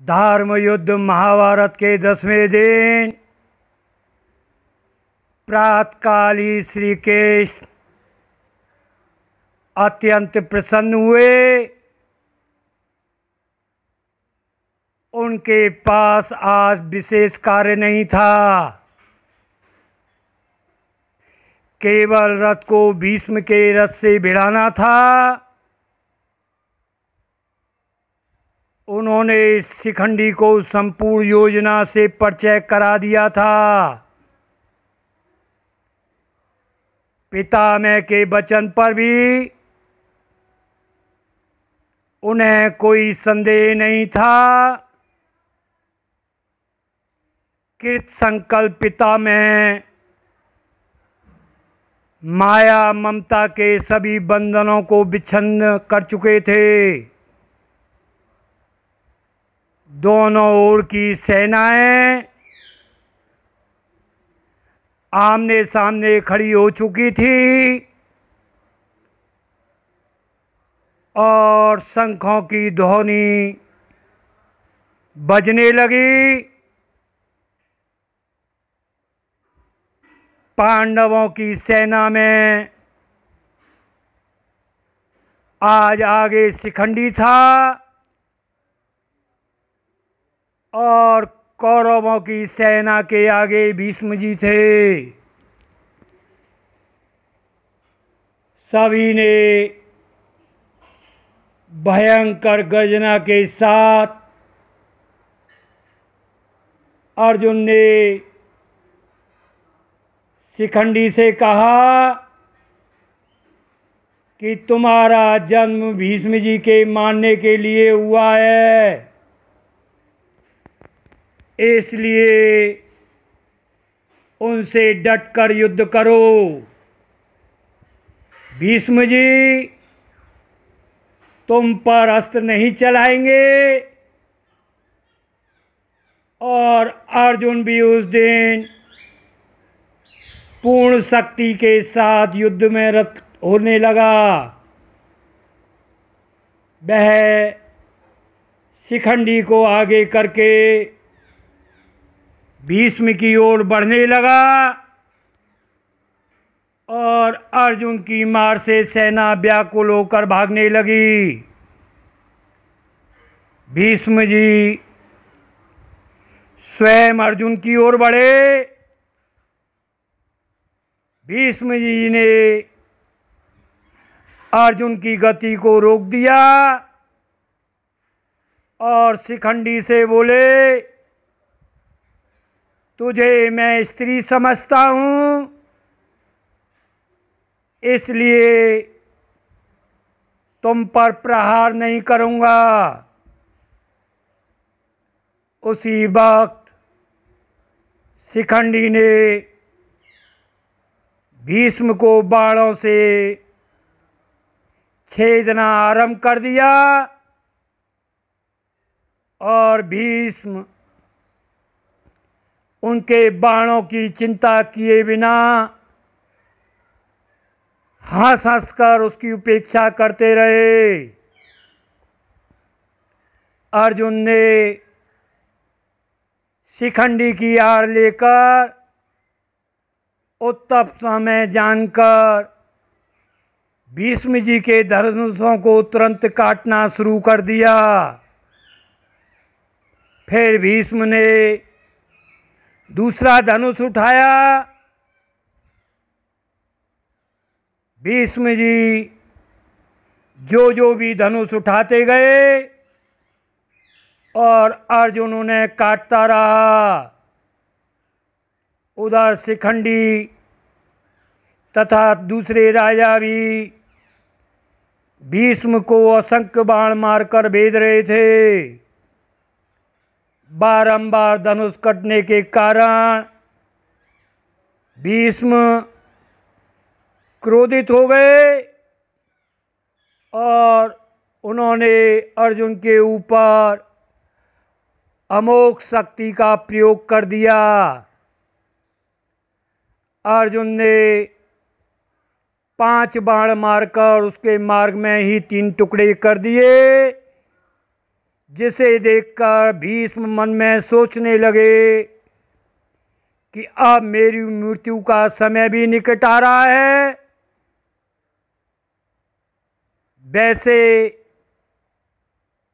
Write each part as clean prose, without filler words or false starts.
धर्म युद्ध महाभारत के 10वें दिन प्रातःकाल ही श्री केश अत्यंत प्रसन्न हुए। उनके पास आज विशेष कार्य नहीं था, केवल रथ को भीष्म के रथ से भिड़ाना था। उन्होंने शिखंडी को संपूर्ण योजना से परिचय करा दिया था। पितामह के वचन पर भी उन्हें कोई संदेह नहीं था। कृत संकल्प पितामह माया ममता के सभी बंधनों को विच्छिन्न कर चुके थे। दोनों ओर की सेनाएं आमने सामने खड़ी हो चुकी थी और शंखों की ध्वनि बजने लगी। पांडवों की सेना में आज आगे शिखंडी था और कौरवों की सेना के आगे भीष्म जी थे। सभी ने भयंकर गर्जना के साथ अर्जुन ने शिखंडी से कहा कि तुम्हारा जन्म भीष्म जी के मानने के लिए हुआ है, इसलिए उनसे डटकर युद्ध करो। भीष्म जी तुम पर अस्त्र नहीं चलाएंगे और अर्जुन भी उस दिन पूर्ण शक्ति के साथ युद्ध में रत होने लगा। वह शिखंडी को आगे करके भीष्म की ओर बढ़ने लगा और अर्जुन की मार से सेना व्याकुल होकर भागने लगी। भीष्म जी स्वयं अर्जुन की ओर बढ़े। भीष्म जी ने अर्जुन की गति को रोक दिया और शिखंडी से बोले, तुझे मैं स्त्री समझता हूँ, इसलिए तुम पर प्रहार नहीं करूँगा। उसी वक्त शिखंडी ने भीष्म को बाणों से छेदना आरंभ कर दिया और भीष्म उनके बाणों की चिंता किए बिना हंस हंस कर उसकी उपेक्षा करते रहे। अर्जुन ने शिखंडी की आड़ लेकर उत्तम समय जानकर भीष्म जी के धनुषों को तुरंत काटना शुरू कर दिया। फिर भीष्म ने दूसरा धनुष उठाया। भीष्म जी जो भी धनुष उठाते गए और अर्जुन उन्हें काटता रहा। उधर शिखंडी तथा दूसरे राजा भी भीष्म को असंख्य बाण मारकर भेज रहे थे। बारंबार धनुष कटने के कारण भीष्म क्रोधित हो गए और उन्होंने अर्जुन के ऊपर अमोघ शक्ति का प्रयोग कर दिया। अर्जुन ने 5 बाण मारकर उसके मार्ग में ही 3 टुकड़े कर दिए। जिसे देखकर भीष्म मन में सोचने लगे कि अब मेरी मृत्यु का समय भी निकट आ रहा है। वैसे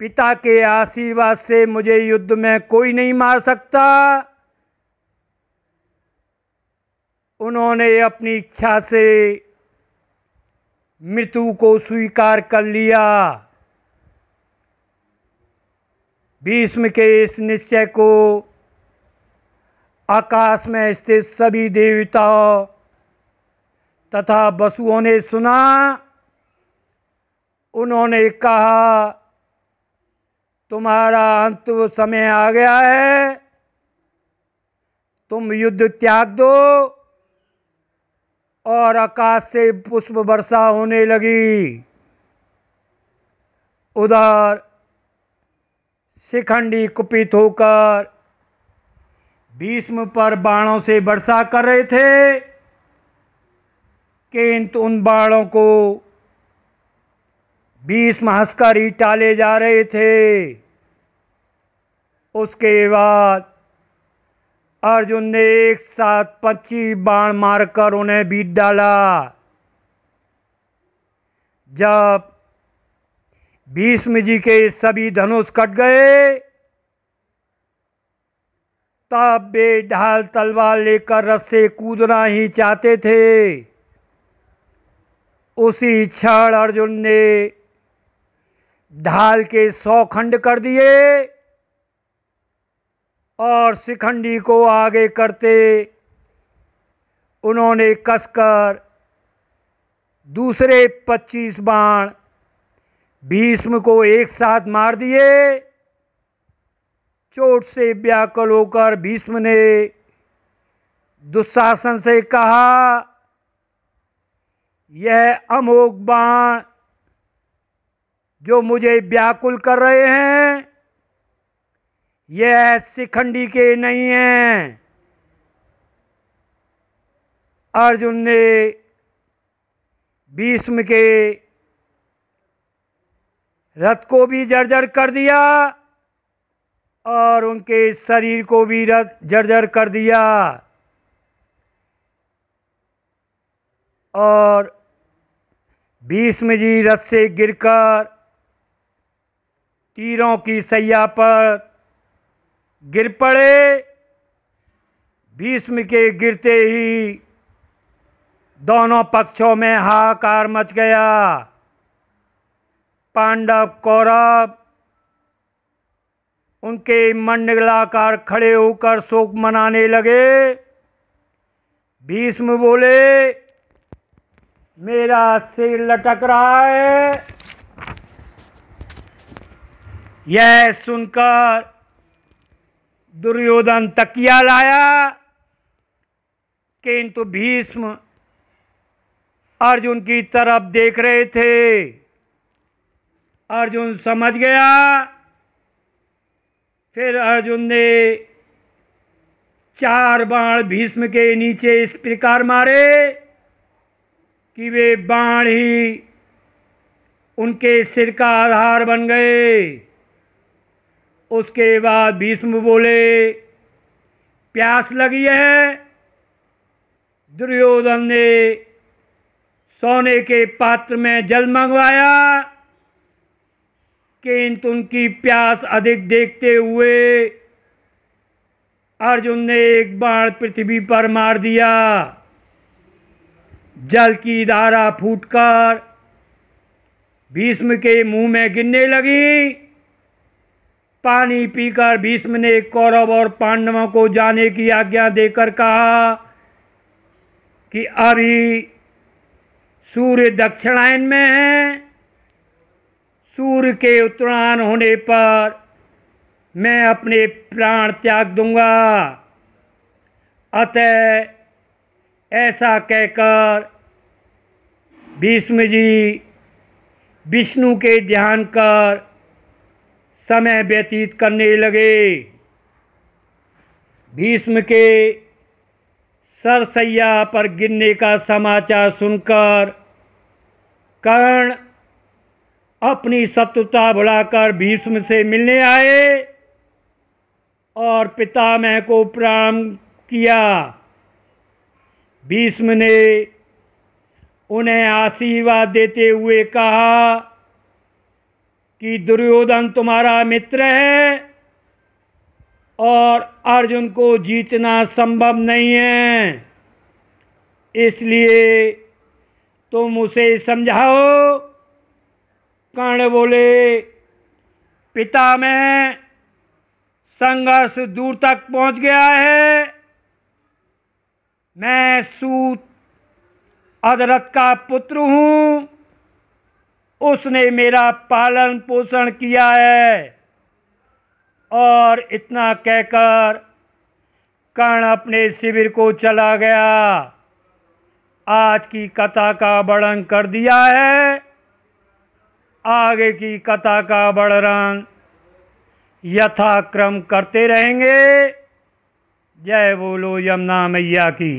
पिता के आशीर्वाद से मुझे युद्ध में कोई नहीं मार सकता। उन्होंने अपनी इच्छा से मृत्यु को स्वीकार कर लिया। भीष्म के इस निश्चय को आकाश में स्थित सभी देवताओं तथा वसुओं ने सुना। उन्होंने कहा, तुम्हारा अंत समय आ गया है, तुम युद्ध त्याग दो। और आकाश से पुष्प वर्षा होने लगी। उधर शिखंडी कुपित होकर भीष्म पर बाणों से वर्षा कर रहे थे, किंतु उन बाणों को भीष्म हंसकर ही टाले जा रहे थे। उसके बाद अर्जुन ने एक साथ 25 बाण मारकर उन्हें बीत डाला। जब भीष्म जी के सभी धनुष कट गए, तब वे ढाल तलवार लेकर रथ से कूदना ही चाहते थे। उसी क्षण अर्जुन ने ढाल के 100 खंड कर दिए और शिखंडी को आगे करते उन्होंने कसकर दूसरे 25 बाण भीष्म को एक साथ मार दिए। चोट से व्याकुल होकर भीष्म ने दुशासन से कहा, यह अमोघ बाण जो मुझे व्याकुल कर रहे हैं, यह शिखंडी के नहीं हैं। अर्जुन ने भीष्म के रथ को भी जर्जर कर दिया और उनके शरीर को भी जर्जर कर दिया। और भीष्म जी रथ से गिरकर तीरों की सैया पर गिर पड़े। भीष्म के गिरते ही दोनों पक्षों में हाहाकार मच गया। पांडव कौरव उनके मंडलाकार खड़े होकर शोक मनाने लगे। भीष्म बोले, मेरा सिर लटक रहा है। यह सुनकर दुर्योधन तकिया लाया, किंतु भीष्म अर्जुन की तरफ देख रहे थे। अर्जुन समझ गया। फिर अर्जुन ने 4 बाण भीष्म के नीचे इस प्रकार मारे कि वे बाण ही उनके सिर का आधार बन गए। उसके बाद भीष्म बोले, प्यास लगी है। दुर्योधन ने सोने के पात्र में जल मंगवाया, किंतु उनकी प्यास अधिक देखते हुए अर्जुन ने एक बाण पृथ्वी पर मार दिया। जल की धारा फूटकर भीष्म के मुंह में गिरने लगी। पानी पीकर भीष्म ने कौरव और पांडवों को जाने की आज्ञा देकर कहा कि अभी सूर्य दक्षिणायन में है। सूर्य के उत्तरायण होने पर मैं अपने प्राण त्याग दूंगा। अतः ऐसा कहकर भीष्म जी विष्णु के ध्यान कर समय व्यतीत करने लगे। भीष्म के सरसैया पर गिरने का समाचार सुनकर कर्ण अपनी शत्रुता भुलाकर भीष्म से मिलने आए और पितामह को प्रणाम किया। भीष्म ने उन्हें आशीर्वाद देते हुए कहा कि दुर्योधन तुम्हारा मित्र है और अर्जुन को जीतना संभव नहीं है, इसलिए तुम उसे समझाओ। कर्ण बोले, पितामह, संघर्ष दूर तक पहुंच गया है। मैं सूत अदरथ का पुत्र हूँ, उसने मेरा पालन पोषण किया है। और इतना कहकर कर्ण अपने शिविर को चला गया। आज की कथा का वर्णन कर दिया है, आगे की कथा का वर्णन यथाक्रम करते रहेंगे। जय बोलो यमुना मैया की।